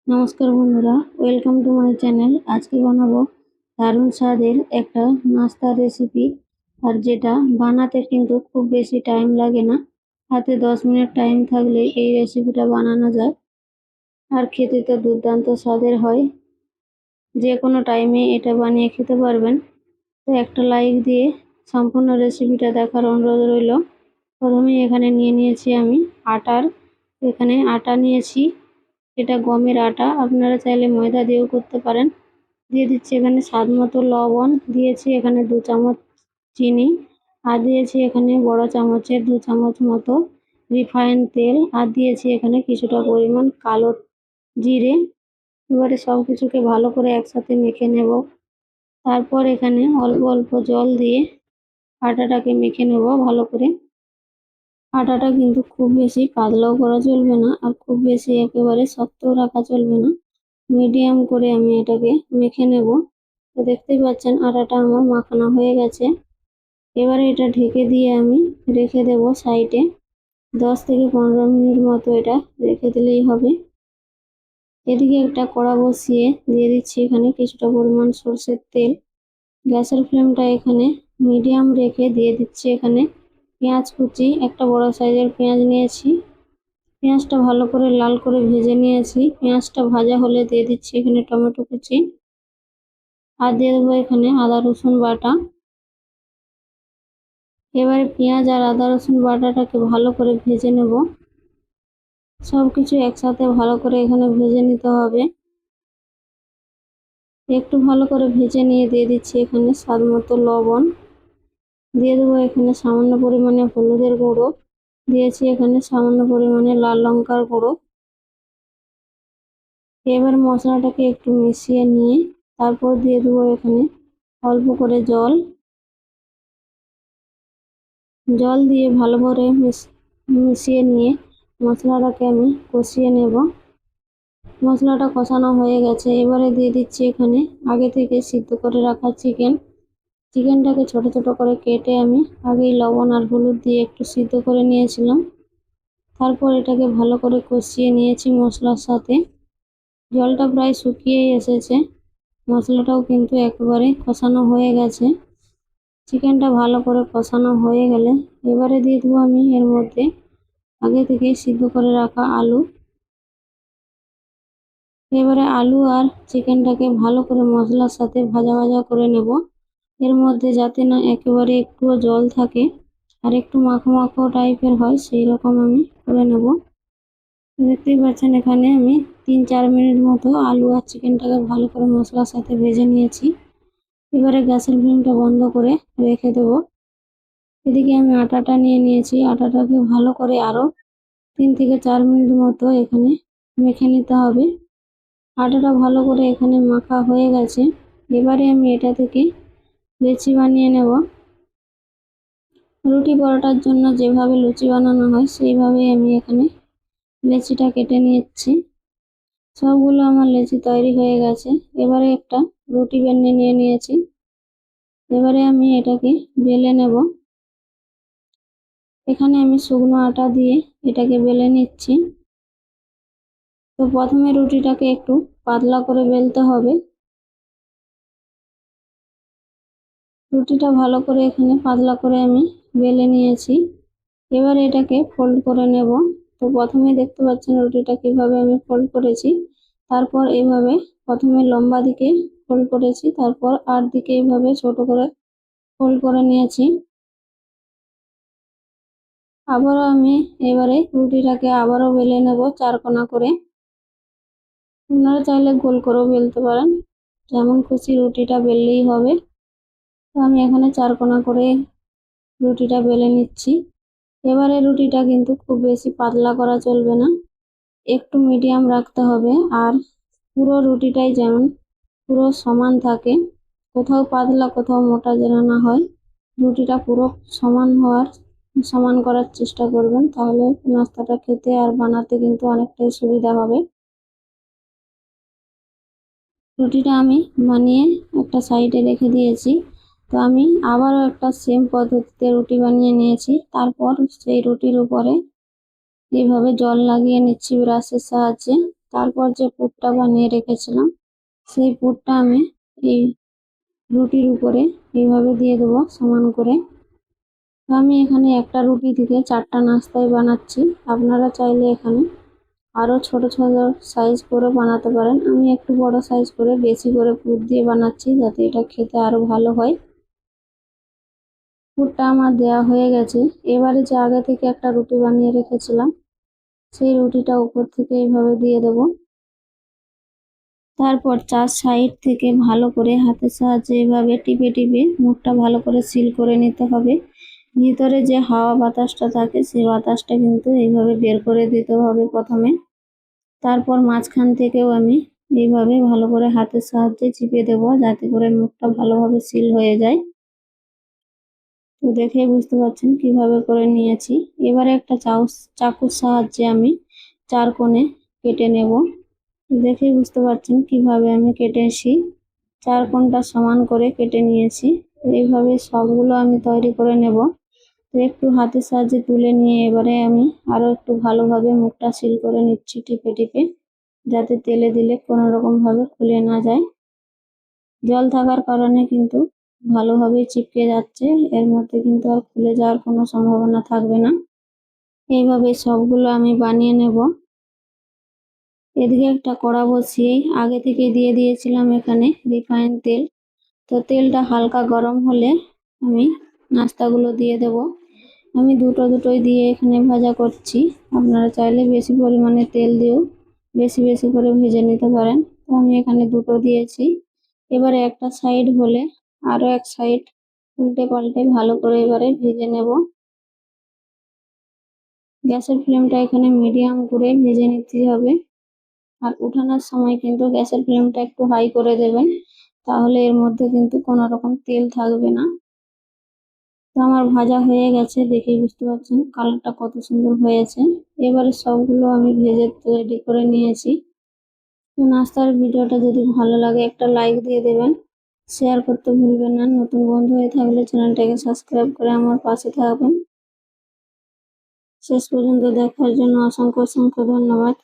নমস্কার বন্ধুরা, welcome to my channel. আজকে বানাবো দারুণ স্বাদের একটা নাস্তার রেসিপি, আর যেটা বানাতে কিন্তু খুব বেশি টাইম লাগে না। হাতে 10 মিনিট টাইম থাকলে এই রেসিপিটা বানানো যায়, আর খেতে তো দুর্দান্ত স্বাদের হয়। যে কোনো টাইমে এটা বানিয়ে খেতে পারবেন। তো একটা লাইক দিয়ে সম্পূর্ণ রেসিপিটা দেখার অনুরোধ রইল। প্রথমেই এখানে নিয়ে নিয়েছি আমি এখানে আটা নিয়েছি। এটা গমের আটা, আপনারা চাইলে ময়দা দিয়েও করতে পারেন। দিয়ে দিচ্ছি এখানে স্বাদ মতো লবণ, দিয়েছি এখানে 2 চামচ চিনি, আর দিয়েছি এখানে বড় চামচের 2 চামচ মতো রিফাইন তেল, আর দিয়েছি এখানে কিছুটা পরিমাণ কালো জিরে। এবারে সব কিছুকে ভালো করে একসাথে মেখে নেব। তারপর এখানে অল্প অল্প জল দিয়ে আটাটাকে মেখে নেব ভালো করে। আটাটা কিন্তু খুব বেশি পাতলাও করা চলবে না, আর খুব বেশি একেবারে শক্তও রাখা চলবে না। মিডিয়াম করে আমি এটাকে মেখে নেব। তো দেখতেই পাচ্ছেন আটাটা আমার মাখানো হয়ে গেছে। এবারে এটা ঢেকে দিয়ে আমি রেখে দেব সাইডে। 10 থেকে 15 মিনিট মতো এটা রেখে দিলেই হবে। এদিকে একটা কড়া বসিয়ে দিয়ে দিচ্ছি এখানে কিছুটা পরিমাণ সরষের তেল। গ্যাসের ফ্লেমটা এখানে মিডিয়াম রেখে দিয়ে দিচ্ছি এখানে পেঁয়াজ কুচি। একটা বড় সাইজের পেঁয়াজ নিয়েছি। পেঁয়াজটা ভালো করে লাল করে ভেজে নিয়েছি। পেঁয়াজটা ভাজা হলে দিয়ে দিচ্ছি এখানে টমেটো কুচি, আর দিয়ে দেবো এখানে আদা রসুন বাটা। এবারে পেঁয়াজ আর আদা রসুন বাটাটাকে ভালো করে ভেজে নেব। সবকিছু একসাথে ভালো করে এখানে ভেজে নিতে হবে। একটু ভালো করে ভেজে নিয়ে দিয়ে দিচ্ছি এখানে স্বাদ মতো লবণ। দিয়ে দেবো এখানে সামান্য পরিমাণে হলুদের গুঁড়ো, দিয়েছি এখানে সামান্য পরিমাণে লাল লঙ্কার গুঁড়ো। এবার মশলাটাকে একটু মিশিয়ে নিয়ে তারপর দিয়ে দেবো এখানে অল্প করে জল। জল দিয়ে ভালো করে মিশিয়ে নিয়ে মশলাটাকে আমি কষিয়ে নেব। মশলাটা কষানো হয়ে গেছে। এবারে দিয়ে দিচ্ছি এখানে আগে থেকে সিদ্ধ করে রাখা চিকেনটাকে ছোট ছোট করে কেটে আমি আগেই লবণ আর হলুদ দিয়ে একটু সিদ্ধ করে নিয়েছিলাম। তারপর এটাকে ভালো করে কষিয়ে নিয়েছি মশলার সাথে। জলটা প্রায় শুকিয়েই এসেছে। মশলাটাও কিন্তু একেবারে কষানো হয়ে গেছে। চিকেনটা ভালো করে কষানো হয়ে গেলে এবারে দিয়ে দেবো আমি এর মধ্যে আগে থেকে সিদ্ধ করে রাখা আলু। এবারে আলু আর চিকেনটাকে ভালো করে মশলার সাথে ভাজা ভাজা করে নেব। এর মধ্যে যাতে না একেবারে একটুও জল থাকে, আর একটু মাখো মাখো টাইপের হয়, সেই রকম আমি করে নেব। দেখতেই পাচ্ছেন এখানে আমি 3-4 মিনিট মতো আলু আর চিকেনটাকে ভালো করে মশলার সাথে ভেজে নিয়েছি। এবারে গ্যাসের ফ্লেমটা বন্ধ করে রেখে দেবো। এদিকে আমি আটাটা নিয়ে নিয়েছি। আটাটাকে ভালো করে আরো 3 থেকে 4 মিনিট মতো এখানে মেখে নিতে হবে। আটাটা ভালো করে এখানে মাখা হয়ে গেছে। এবারে আমি এটা থেকে লেচি বানিয়ে নেব। রুটি পরোটার জন্য যেভাবে লুচি বানানো হয় সেইভাবেই আমি এখানে লেচিটা কেটে নিচ্ছি। সবগুলো আমার লেচি তৈরি হয়ে গেছে। এবারে একটা রুটি বেলে নিয়ে নিয়েছি। এবারে আমি এটাকে বেলে নেব। এখানে আমি শুকনো আটা দিয়ে এটাকে বেলে নিচ্ছি। তো প্রথমে রুটিটাকে একটু পাতলা করে বেলতে হবে। রুটিটা ভালো করে এখানে পাতলা করে আমি বেলে নিয়েছি। এবার এটাকে ফোল্ড করে নেব। তো প্রথমে দেখতে পাচ্ছেন রুটিটা কিভাবে আমি ফোল্ড করেছি। তারপর এইভাবে প্রথমে লম্বা দিকে ফোল্ড করেছি, তারপর আর দিকে এইভাবে ছোট করে ফোল্ড করে নিয়েছি। আবারও আমি এবারে রুটিটাকে আবারও বেলে নেব 4 কোনা করে। আপনারা চাইলে গোল করেও বেলতে পারেন, যেমন খুশি রুটিটা বেললেই হবে। তো আমি এখানে 4 কোনা করে রুটিটা বেলে নিচ্ছি। এবারে রুটিটা কিন্তু খুব বেশি পাতলা করা চলবে না, একটু মিডিয়াম রাখতে হবে। আর পুরো রুটিটাই যেমন পুরো সমান থাকে, কোথাও পাতলা কোথাও মোটা যেন না হয়। রুটিটা পুরো সমান করার চেষ্টা করবেন, তাহলে নাস্তাটা খেতে আর বানাতে কিন্তু অনেকটাই সুবিধা হবে। রুটিটা আমি বানিয়ে একটা সাইডে রেখে দিয়েছি। তো আমি আবারও একটা সেম পদ্ধতিতে রুটি বানিয়ে নিয়েছি। তারপর সেই রুটির উপরে এইভাবে জল লাগিয়ে নিচ্ছি ব্রাশের সাহায্যে। তারপর যে পুরটা বানিয়ে রেখেছিলাম সেই পুরটা আমি এই রুটির উপরে এইভাবে দিয়ে দেবো সমান করে। তো আমি এখানে একটা রুটি থেকে 4টা নাস্তাই বানাচ্ছি। আপনারা চাইলে এখানে আরো ছোট ছোট সাইজ করে বানাতে পারেন। আমি একটু বড় সাইজ করে বেশি করে পুর দিয়ে বানাচ্ছি যাতে এটা খেতে আরো ভালো হয়। পুরটা আমার দেয়া হয়ে গেছে। এবারে যে আগে থেকে একটা রুটি বানিয়ে রেখেছিলাম সেই রুটিটা উপর থেকে এইভাবে দিয়ে দেব। তারপর 4 সাইড থেকে ভালো করে হাতের সাহায্যে এইভাবে টিপে টিপে মুখটা ভালো করে সিল করে নিতে হবে। ভিতরে যে হাওয়া বাতাসটা থাকে সেই বাতাসটা কিন্তু এইভাবে বের করে দিতে হবে প্রথমে। তারপর মাঝখান থেকেও আমি এইভাবে ভালো করে হাতের সাহায্যে চিপে দেব যাতে করে মুখটা ভালোভাবে সিল হয়ে যায়। তো দেখেই বুঝতে পারছেন কিভাবে করে নিয়েছি। এবারে একটা চাকুর সাহায্যে আমি 4 কোণে কেটে নেব। দেখেই বুঝতে পারছেন কিভাবে আমি কেটেছি। 4 কোণটা সমান করে কেটে নিয়েছি। তো এইভাবে সবগুলো আমি তৈরি করে নেব। তো একটু হাতের সাহায্যে তুলে নিয়ে এবারে আমি আরো একটু ভালোভাবে মুখটা সিল করে নিচ্ছি টিপে টিপে, যাতে তেলে দিলে কোনো রকম ভাবে খুলে না যায়। জল থাকার কারণে কিন্তু ভালোভাবেই চিপকে যাচ্ছে, এর মধ্যে কিন্তু আর খুলে যাওয়ার কোনো সম্ভাবনা থাকবে না। এইভাবে সবগুলো আমি বানিয়ে নেব। এদিকে একটা কড়া বসিয়ে আগে থেকে দিয়ে দিয়েছিলাম এখানে রিফাইন তেল। তো তেলটা হালকা গরম হলে আমি নাস্তাগুলো দিয়ে দেব। আমি দুটোই দিয়ে এখানে ভাজা করছি। আপনারা চাইলে বেশি পরিমাণে তেল দিয়েও বেশি বেশি করে ভেজে নিতে পারেন। তো আমি এখানে দুটো দিয়েছি। এবারে একটা সাইড হলে আরো এক সাইড উল্টে পাল্টে ভালো করে এবারে ভেজে নেব। গ্যাসের ফ্লেমটা এখানে মিডিয়াম করে ভেজে নিতে হবে। আর উঠানোর সময় কিন্তু গ্যাসের ফ্লেমটা একটু হাই করে দেবেন, তাহলে এর মধ্যে কিন্তু কোনো রকম তেল থাকবে না। তো আমার ভাজা হয়ে গেছে, দেখেই বুঝতে পারছেন কালারটা কত সুন্দর হয়েছে। এবারে সবগুলো আমি ভেজে রেডি করে নিয়েছি। তো নাস্তার ভিডিওটা যদি ভালো লাগে একটা লাইক দিয়ে দেবেন, শেয়ার করতে ভুলবেন না। নতুন বন্ধু হয়ে থাকলে চ্যানেলটাকে সাবস্ক্রাইব করে আমার পাশে থাকবেন। শেষ পর্যন্ত দেখার জন্য অসংখ্য অসংখ্য ধন্যবাদ।